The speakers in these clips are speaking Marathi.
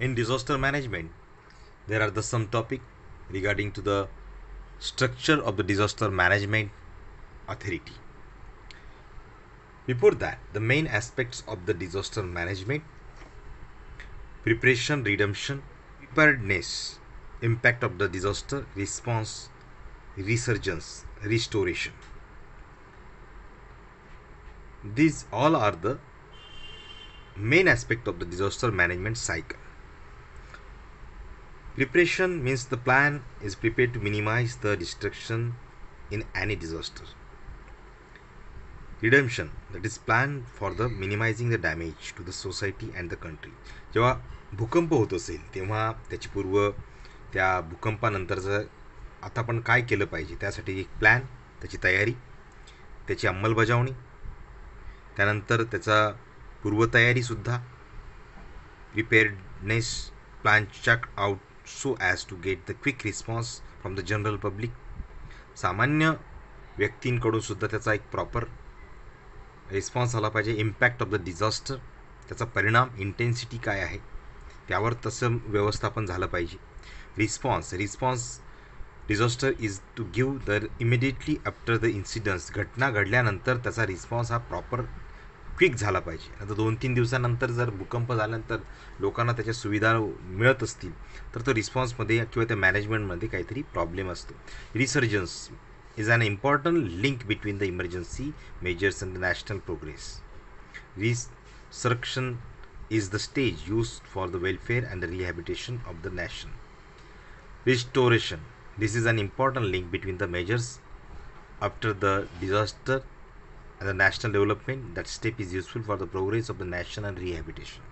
In disaster management, there are some topic regarding to the structure of the disaster management authority. Before that, the main aspects of the disaster management: preparation, redemption, preparedness, impact of the disaster, response, resurgence, restoration. These all are the main aspect of the disaster management cycle. Preparation means the plan is prepared to minimize the destruction in any disaster. Redemption, that is plan for the minimizing the damage to the society and the country. जेव्हा भूकंप होत असेल तेव्हा त्याची पूर्व त्या भूकंपानंतरचं आता आपण काय केलं पाहिजे त्यासाठी एक प्लॅन, त्याची तयारी, त्याची अंमलबजावणी, त्यानंतर त्याचा पूर्वतयारीसुद्धा, preparedness, plan check out so as to get the quick response from the general public. सामान्य व्यक्तींकडून सुद्धा त्याचा एक प्रॉपर रिस्पॉन्स आला पाहिजे. इम्पॅक्ट ऑफ द डिझास्टर, त्याचा परिणाम, इंटेन्सिटी काय आहे त्यावर तसं व्यवस्थापन झालं पाहिजे. Response disaster is to give the immediately after the incidence, घटना घडल्यानंतर त्याचा रिस्पॉन्स हा प्रॉपर क्विक झाला पाहिजे. आता 2-3 दिवसानंतर जर भूकंप झाल्यानंतर लोकांना त्याच्या सुविधा मिळत असतील तर तो रिस्पॉन्समध्ये किंवा त्या मॅनेजमेंटमध्ये काहीतरी प्रॉब्लेम असतो. Resurgence is an important link between the emergency measures and the national progress. Resurrection is the stage use for the welfare and the rehabilitation of the nation. Restoration, this is an important link between the measures after the disaster and the national development. That step is useful for the progress of the nation and rehabilitation.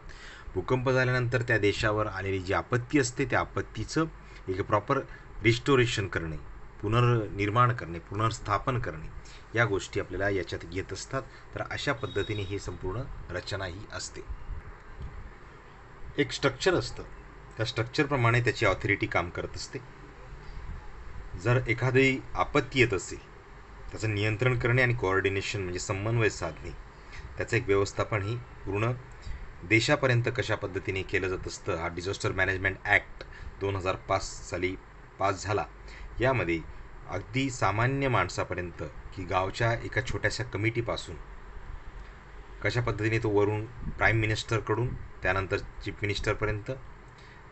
भूकंप झाल्यानंतर त्या देशावर आलेली जी आपत्ती असते त्या आपत्तीचं एक प्रॉपर रिस्टोरेशन करणे, पुनर्निर्माण करणे, पुनर्स्थापन करणे, या गोष्टी आपल्याला याच्यात येत असतात. तर अशा पद्धतीने ही संपूर्ण रचना ही असते. एक स्ट्रक्चर असतं, त्या स्ट्रक्चरप्रमाणे त्याची ऑथॉरिटी काम करत असते. जर एखादी आपत्ती येत असेल त्याचं नियंत्रण करणे आणि कोऑर्डिनेशन म्हणजे समन्वय साधणे, त्याचं एक व्यवस्थापन ही पूर्ण देशापर्यंत कशा पद्धतीने केलं जात असतं. हा डिझास्टर मॅनेजमेंट ॲक्ट 2005 साली पास झाला. यामध्ये अगदी सामान्य माणसापर्यंत की गावच्या एका छोट्याशा कमिटीपासून कशा पद्धतीने तो वरून प्राईम मिनिस्टरकडून त्यानंतर चीफ मिनिस्टरपर्यंत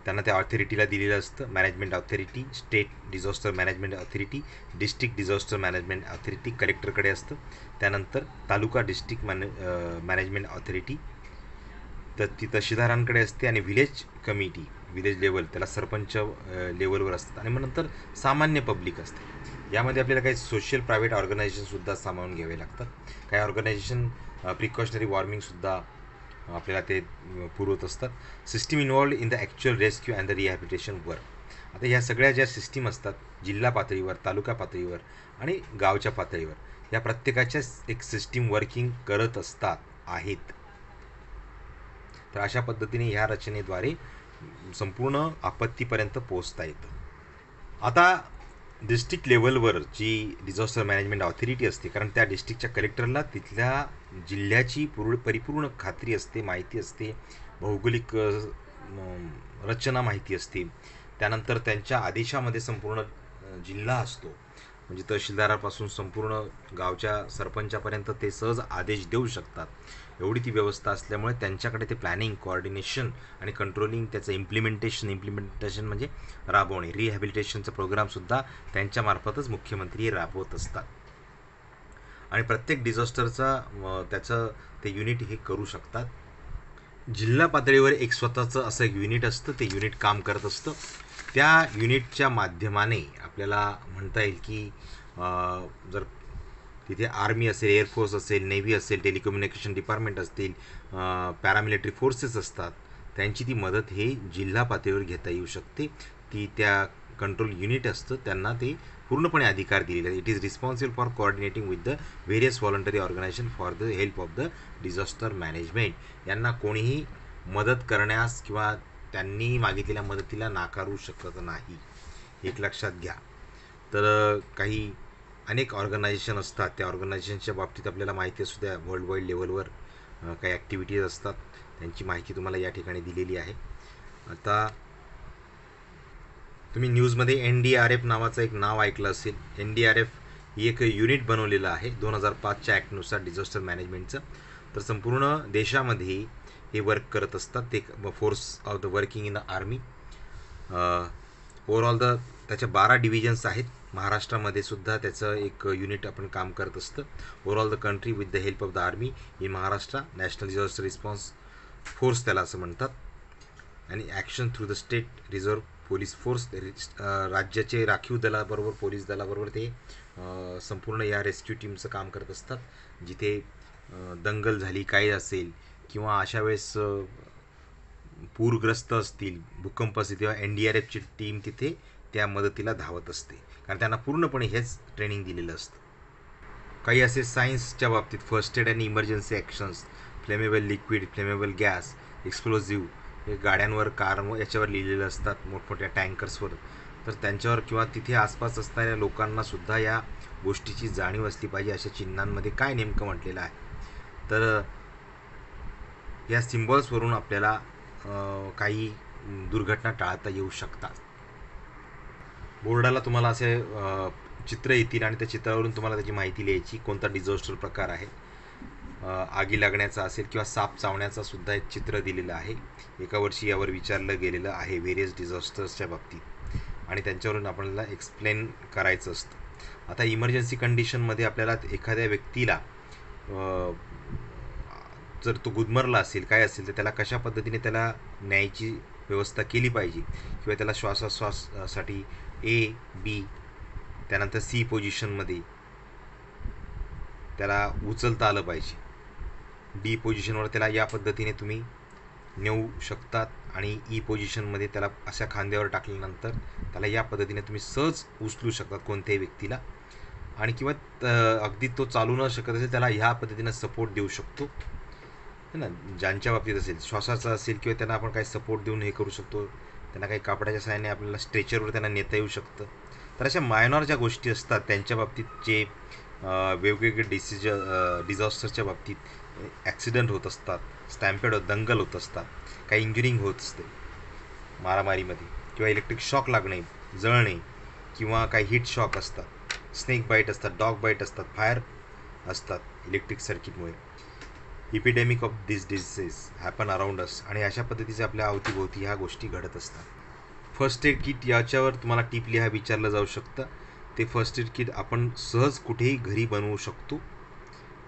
त्यांना त्या ऑथॉरिटीला दिलेलं असतं. Management authority, state disaster management authority, district disaster management authority कलेक्टरकडे असतं. त्यानंतर तालुका डिस्ट्रिक्ट मॅनेजमेंट ऑथॉरिटी तर ती तहसीलदारांकडे असते. आणि विलेज कमिटी, विलेज लेवल, त्याला सरपंच लेवलवर असतात. आणि मग नंतर सामान्य पब्लिक असते. यामध्ये आपल्याला काही सोशल प्रायव्हेट ऑर्गनायझेशनसुद्धा सामावून घ्यावे लागतात. काही ऑर्गनायझेशन प्रिकॉशनरी वॉर्मिंगसुद्धा आपल्याला ते पुरवत असतात. System involved in the actual rescue and the rehabilitation work. आता ह्या सगळ्या ज्या सिस्टीम असतात जिल्हा पातळीवर, तालुका पातळीवर आणि गावच्या पातळीवर, या प्रत्येकाच्या एक सिस्टीम वर्किंग करत आहेत. तर अशा पद्धतीने ह्या रचनेद्वारे संपूर्ण आपत्तीपर्यंत पोहोचता येतं. आता डिस्ट्रिक्ट लेवलवर जी डिझास्टर मॅनेजमेंट ऑथॉरिटी असते, कारण त्या डिस्ट्रिक्टच्या कलेक्टरला तिथल्या जिल्ह्याची परिपूर्ण खात्री असते, माहिती असते, भौगोलिक रचना माहिती असते. त्यानंतर त्यांच्या आदेशामध्ये संपूर्ण जिल्हा असतो, म्हणजे तहसीलदारापासून संपूर्ण गावच्या सरपंचापर्यंत ते सहज आदेश देऊ शकतात. एवढी ती व्यवस्था असल्यामुळे त्यांच्याकडे ते प्लॅनिंग, कोऑर्डिनेशन आणि कंट्रोलिंग, त्याचं इम्प्लिमेंटेशन म्हणजे राबवणे, रिहॅबिलिटेशनचा प्रोग्रामसुद्धा त्यांच्यामार्फतच मुख्यमंत्री राबवत असतात. आणि प्रत्येक डिझास्टरचा त्याचं ते युनिट हे करू शकतात. जिल्हा पातळीवर एक स्वतःचं असं एक युनिट असतं, ते युनिट काम करत असतं. त्या युनिटच्या माध्यमाने आपल्याला म्हणता येईल की जर तिथे आर्मी असेल, एअरफोर्स असेल, नेव्ही असेल, टेलिकम्युनिकेशन डिपार्टमेंट असतील, पॅरामिलिटरी फोर्सेस असतात, त्यांची ती मदत हे जिल्हा पातळीवर घेता येऊ शकते. ती त्या कंट्रोल युनिट असतं, त्यांना ते पूर्णपणे अधिकार दिलेले आहेत. It is responsible for coordinating with the various voluntary organisation for the help of the disaster management. यांना कोणीही मदत करण्यास किंवा त्यांनी मागितलेल्या मदतीला नाकारू शकत नाही, एक लक्षात घ्या. तर काही अनेक ऑर्गनायझेशन असतात, त्या ऑर्गनायझेशनच्या बाबतीत आपल्याला माहिती असू द्या. वर्ल्ड वाईड लेवलवर काही ॲक्टिव्हिटीज असतात, त्यांची माहिती तुम्हाला या ठिकाणी दिलेली आहे. आता तुम्ही न्यूजमध्ये NDRF नावाचं एक नाव ऐकलं असेल. NDRF ही एक युनिट बनवलेलं आहे 2005च्या ॲक्टनुसार डिझास्टर मॅनेजमेंटचं. तर संपूर्ण देशामध्ये हे वर्क करत असतात. ते force of the working in the army. Overall त्याच्या 12 डिव्हिजन्स आहेत. महाराष्ट्रामध्ये सुद्धा त्याचं एक युनिट आपण काम करत असतं. Overall the country with the help of the army in Maharashtra national disaster response force त्याला असं म्हणतात. आणि action through the state reserve police force, राज्याचे राखीव दलाबरोबर पोलीस दलाबरोबर ते संपूर्ण या रेस्क्यू टीमचं काम करत असतात. जिथे दंगल झाली काही असेल किंवा अशा वेळेस पूरग्रस्त असतील, भूकंप असतील, तेव्हा NDRFची टीम तिथे त्या मदतीला धावत असते. कारण त्यांना पूर्णपणे हेच ट्रेनिंग दिलेलं असतं. काही असे सायन्सच्या बाबतीत फर्स्ट एड आणि emergency actions, flammable liquid, flammable gas, explosive हे गाड्यांवर, कारवर याच्यावर लिहिलेलं असतात, मोठमोठ्या टँकर्सवर. तर त्यांच्यावर किंवा तिथे आसपास असणाऱ्या लोकांनासुद्धा या गोष्टीची जाणीव असली पाहिजे. अशा चिन्हांमध्ये काय नेमकं म्हटलेलं आहे. तर या सिम्बॉल्सवरून आपल्याला काही दुर्घटना टाळता येऊ शकतात. बोर्डाला तुम्हाला असे चित्र येतील आणि त्या चित्रावरून तुम्हाला त्याची माहिती लिहायची. कोणता डिझास्टर प्रकार आहे. आगी लागण्याचा असेल किंवा साप चावण्याचा सुद्धा एक चित्र दिलेलं आहे. एका वर्षी यावर विचारलं गेलेलं आहे व्हेरियस डिझास्टर्सच्या बाबतीत आणि त्यांच्यावरून आपल्याला एक्सप्लेन करायचं असतं. आता इमर्जन्सी कंडिशनमध्ये आपल्याला एखाद्या व्यक्तीला जर तो गुदमरला असेल काय असेल तर त्याला कशा पद्धतीने त्याला न्यायची व्यवस्था केली पाहिजे किंवा त्याला श्वासाश्वासासाठी A, B त्यानंतर C पोझिशनमध्ये त्याला उचलता आलं पाहिजे. D पोझिशनवर त्याला या पद्धतीने तुम्ही नेऊ शकतात आणि E पोझिशनमध्ये त्याला अशा खांद्यावर टाकल्यानंतर त्याला या पद्धतीने तुम्ही सहज उचलू शकतात कोणत्याही व्यक्तीला. आणि किंवा अगदी तो चालू न शकत असेल त्याला ह्या पद्धतीनं सपोर्ट देऊ शकतो है ना. ज्यांच्या बाबतीत असेल श्वासाचा असेल किंवा त्यांना आपण काही सपोर्ट देऊन हे करू शकतो. त्यांना काही कापडाच्या सहाय्याने आपल्याला स्ट्रेचरवर त्यांना नेता येऊ शकतं. तर अशा मायनॉर ज्या गोष्टी असतात त्यांच्या बाबतीत जे वेगवेगळे डिझास्टरच्या बाबतीत ॲक्सिडेंट होत असतात, स्टॅम्पेड दंगल होत असतात, काही इंजुरिंग होत असते मारामारीमध्ये किंवा इलेक्ट्रिक शॉक लागणे, जळणे किंवा काही हिट शॉक असतात, स्नेक बाईट असतात, डॉग बाईट असतात, फायर असतात इलेक्ट्रिक सर्किटमुळे. Epidemic of this disease happen around us आणि अशा पद्धतीचे आपल्या अवतीभोवती ह्या गोष्टी घडत असतात. फर्स्ट एड किट याच्यावर तुम्हाला टिप लिहा विचारलं जाऊ शकतं. ते फर्स्ट एड किट आपण सहज कुठेही घरी बनवू शकतो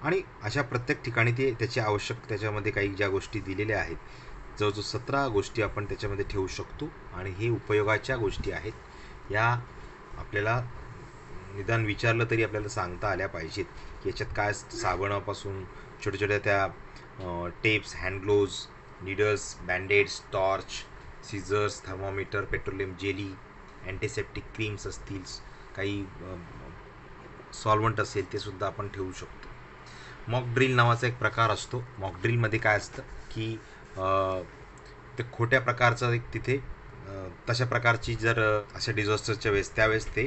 आणि अशा प्रत्येक ठिकाणी ते त्याची आवश्यक त्याच्यामध्ये काही ज्या गोष्टी दिलेल्या आहेत जवळजवळ 17 गोष्टी आपण त्याच्यामध्ये ठेवू शकतो आणि हे उपयोगाच्या गोष्टी आहेत. या आपल्याला निदान विचारलं तरी आपल्याला सांगता आल्या पाहिजेत की याच्यात काय साबणापासून छोट्या छोट्या त्या tapes, hand gloves, needles, bandaids, torch, scissors, thermometer, petroleum jelly, antiseptic creams असतील, काही सॉल्वंट असेल ते सुद्धा आपण ठेवू शकतो. मॉक ड्रिल नावाचा एक प्रकार असतो. मॉक ड्रिलमध्ये काय असतं की ते खोट्या प्रकारचं एक तिथे तशा प्रकारची जर अशा डिझास्टरच्या वेळेस त्यावेळेस ते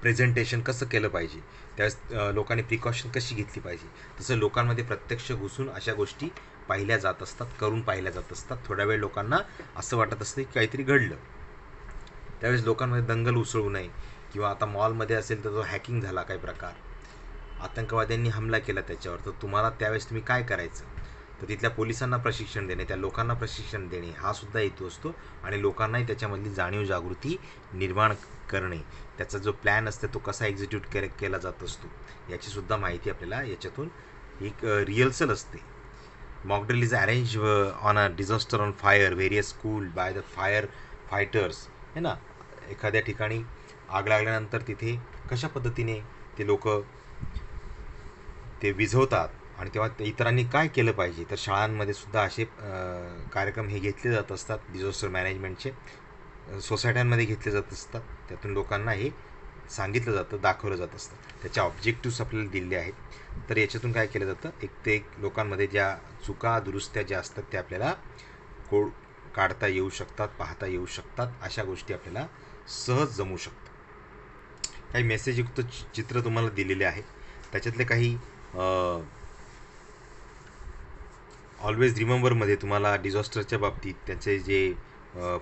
प्रेझेंटेशन कसं केलं पाहिजे, त्यावेळेस लोकांनी प्रिकॉशन कशी घेतली पाहिजे, तसं लोकांमध्ये प्रत्यक्ष घुसून अशा गोष्टी पाहिल्या जात असतात, करून पाहिल्या जात असतात. थोड्या वेळ लोकांना असं वाटत असतं की काहीतरी घडलं. त्यावेळेस लोकांमध्ये दंगल उसळू नये किंवा आता मॉलमध्ये असेल तर तो हॅकिंग झाला काही प्रकार, आतंकवाद्यांनी हमला केला त्याच्यावर, तर तुम्हाला त्यावेळेस तुम्ही काय करायचं, तर तिथल्या पोलिसांना प्रशिक्षण देणे, त्या लोकांना प्रशिक्षण देणे हा सुद्धा हेतू असतो आणि लोकांनाही त्याच्यामधली जाणीव जागृती निर्माण करणे, त्याचा जो प्लॅन असतो तो कसा एक्झिक्यूट केला जात असतो याचीसुद्धा माहिती आपल्याला याच्यातून एक रिहर्सल असते. Mock drill is arrange on a disaster on fire, various school by the fire fighters है ना. एखाद्या ठिकाणी आग लागल्यानंतर तिथे कशा पद्धतीने ते लोक ते विझवतात आणि तेव्हा इतरांनी काय केलं पाहिजे. तर शाळांमध्ये सुद्धा असे कार्यक्रम हे घेतले जात असतात डिझास्टर मॅनेजमेंटचे, सोसायट्यांमध्ये घेतले जात असतात. त्यातून लोकांना हे सांगितलं जातं, दाखवलं जात असतं. त्याच्या ऑब्जेक्टिव्स आपल्याला दिलेले आहेत. तर याच्यातून काय केलं जातं, एक लोकांमध्ये ज्या चुका दुरुस्त्या ज्या असतात त्या आपल्याला काढता येऊ शकतात, पाहता येऊ शकतात. अशा गोष्टी आपल्याला सहज जमू शकतात. काही मेसेजयुक्त चित्र तुम्हाला दिलेले आहेत. त्याच्यातले काही ऑलवेज रिमेंबरमध्ये तुम्हाला डिझास्टरच्या बाबतीत त्याचे जे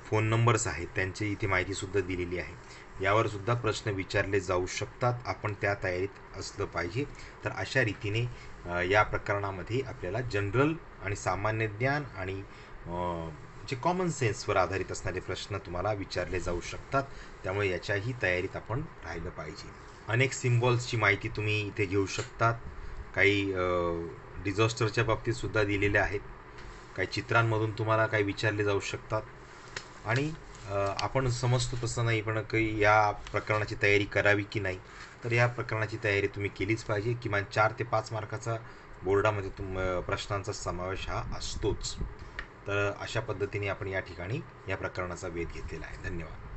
फोन नंबर्स आहेत त्यांची इथे माहितीसुद्धा दिलेली आहे. यावर सुद्धा प्रश्न विचारले जाऊ शकतात. आपण त्या तयारीत असलं पाहिजे. तर अशा रीतीने या प्रकरणामध्ये आपल्याला जनरल आणि सामान्य ज्ञान आणि जे कॉमन सेन्सवर आधारित असणारे प्रश्न तुम्हाला विचारले जाऊ शकतात. त्यामुळे याच्याही तयारीत आपण राहिलं पाहिजे. अनेक सिम्बॉल्सची माहिती तुम्ही इथे घेऊ शकतात. काही डिझास्टरच्या बाबतीत सुद्धा दिलेल्या आहेत. काही चित्रांमधून तुम्हाला काही विचारले जाऊ शकतात. आणि आपण समजतो तसं नाही, पण काही या प्रकरणाची तयारी करावी की नाही, तर या प्रकरणाची तयारी तुम्ही केलीच पाहिजे. किमान 4 ते 5 मार्काचा बोर्डामध्ये प्रश्नांचा समावेश हा असतोच. तर अशा पद्धतीने आपण या ठिकाणी या प्रकरणाचा वेध घेतलेला आहे. धन्यवाद.